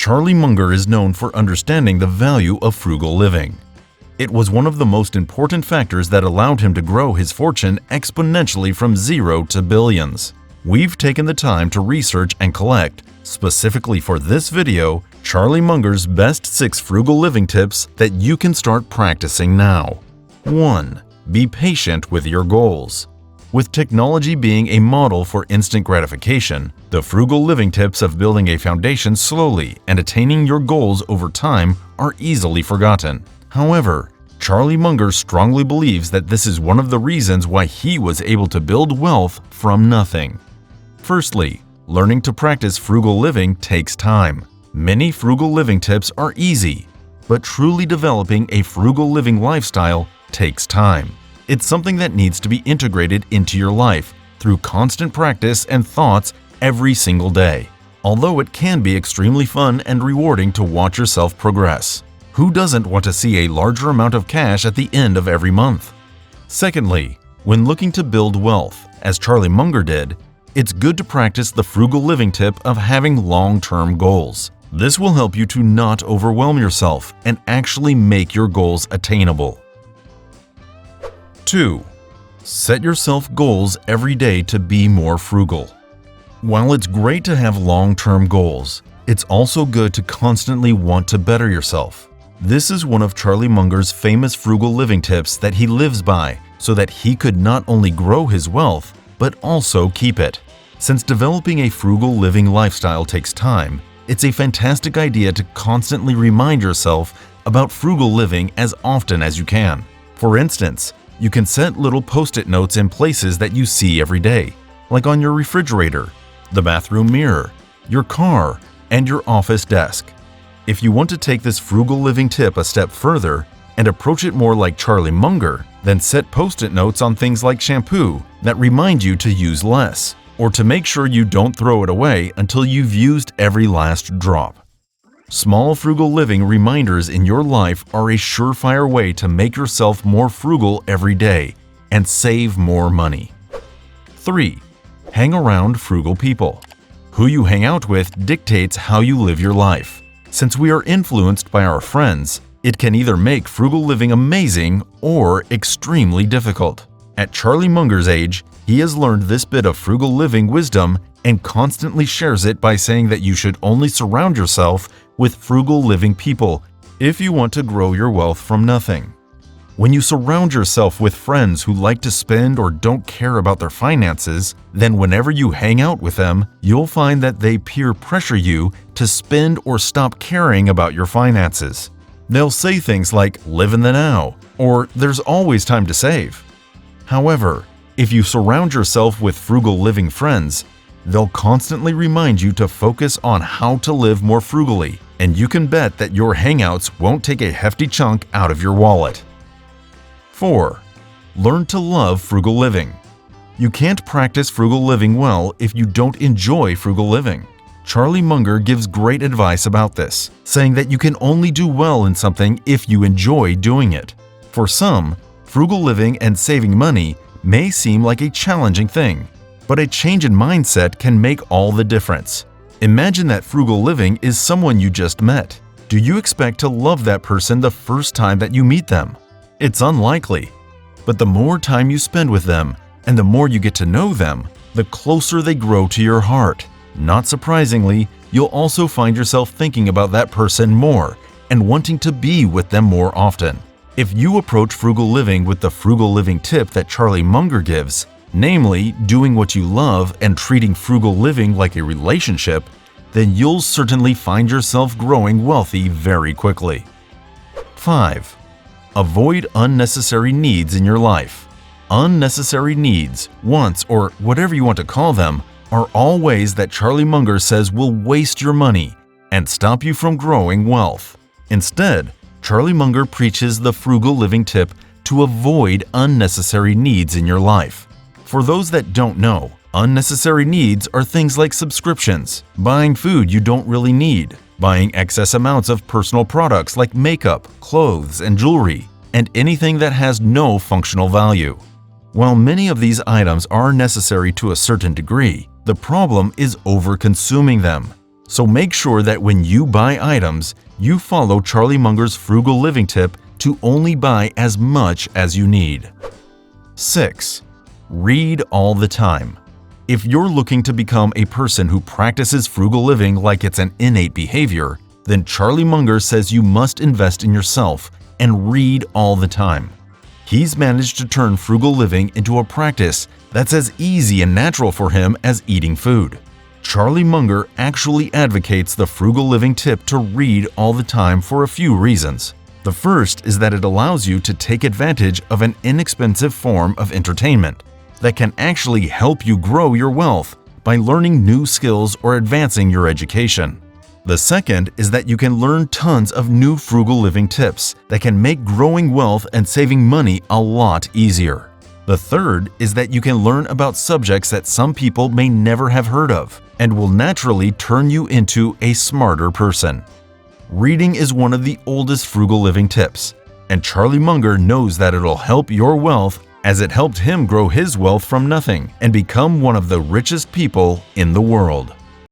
Charlie Munger is known for understanding the value of frugal living. It was one of the most important factors that allowed him to grow his fortune exponentially from zero to billions. We've taken the time to research and collect, specifically for this video, Charlie Munger's best 6 frugal living tips that you can start practicing now. 1. Be patient with your goals. With technology being a model for instant gratification, the frugal living tips of building a foundation slowly and attaining your goals over time are easily forgotten. However, Charlie Munger strongly believes that this is one of the reasons why he was able to build wealth from nothing. Firstly, learning to practice frugal living takes time. Many frugal living tips are easy, but truly developing a frugal living lifestyle takes time. It's something that needs to be integrated into your life through constant practice and thoughts every single day. Although it can be extremely fun and rewarding to watch yourself progress. Who doesn't want to see a larger amount of cash at the end of every month? Secondly, when looking to build wealth, as Charlie Munger did, it's good to practice the frugal living tip of having long-term goals. This will help you to not overwhelm yourself and actually make your goals attainable. 2. Set yourself goals every day to be more frugal. While it's great to have long-term goals, it's also good to constantly want to better yourself. This is one of Charlie Munger's famous frugal living tips that he lives by so that he could not only grow his wealth, but also keep it. Since developing a frugal living lifestyle takes time, it's a fantastic idea to constantly remind yourself about frugal living as often as you can. For instance, you can set little post-it notes in places that you see every day, like on your refrigerator, the bathroom mirror, your car, and your office desk. If you want to take this frugal living tip a step further and approach it more like Charlie Munger, then set post-it notes on things like shampoo that remind you to use less, or to make sure you don't throw it away until you've used every last drop. Small frugal living reminders in your life are a surefire way to make yourself more frugal every day and save more money. 3. Hang around frugal people. Who you hang out with dictates how you live your life. Since we are influenced by our friends, it can either make frugal living amazing or extremely difficult. At Charlie Munger's age, he has learned this bit of frugal living wisdom and constantly shares it by saying that you should only surround yourself with frugal living people if you want to grow your wealth from nothing. When you surround yourself with friends who like to spend or don't care about their finances, then whenever you hang out with them, you'll find that they peer pressure you to spend or stop caring about your finances. They'll say things like, "Live in the now," or "There's always time to save." However, if you surround yourself with frugal living friends, they'll constantly remind you to focus on how to live more frugally, and you can bet that your hangouts won't take a hefty chunk out of your wallet. 4. Learn to love frugal living. You can't practice frugal living well if you don't enjoy frugal living. Charlie Munger gives great advice about this, saying that you can only do well in something if you enjoy doing it. For some, frugal living and saving money may seem like a challenging thing, but a change in mindset can make all the difference. Imagine that frugal living is someone you just met. Do you expect to love that person the first time that you meet them? It's unlikely. But the more time you spend with them and the more you get to know them, the closer they grow to your heart. Not surprisingly, you'll also find yourself thinking about that person more and wanting to be with them more often. If you approach frugal living with the frugal living tip that Charlie Munger gives, namely doing what you love and treating frugal living like a relationship, then you'll certainly find yourself growing wealthy very quickly. 5. Avoid unnecessary needs in your life. Unnecessary needs, wants, or whatever you want to call them, are all ways that Charlie Munger says will waste your money and stop you from growing wealth. Instead, Charlie Munger preaches the frugal living tip to avoid unnecessary needs in your life. For those that don't know, unnecessary needs are things like subscriptions, buying food you don't really need, buying excess amounts of personal products like makeup, clothes, and jewelry, and anything that has no functional value. While many of these items are necessary to a certain degree, the problem is over-consuming them. So make sure that when you buy items, you follow Charlie Munger's frugal living tip to only buy as much as you need. 6. Read all the time. If you're looking to become a person who practices frugal living like it's an innate behavior, then Charlie Munger says you must invest in yourself and read all the time. He's managed to turn frugal living into a practice that's as easy and natural for him as eating food. Charlie Munger actually advocates the frugal living tip to read all the time for a few reasons. The first is that it allows you to take advantage of an inexpensive form of entertainment that can actually help you grow your wealth by learning new skills or advancing your education. The second is that you can learn tons of new frugal living tips that can make growing wealth and saving money a lot easier. The third is that you can learn about subjects that some people may never have heard of and will naturally turn you into a smarter person. Reading is one of the oldest frugal living tips, and Charlie Munger knows that it'll help your wealth as it helped him grow his wealth from nothing and become one of the richest people in the world.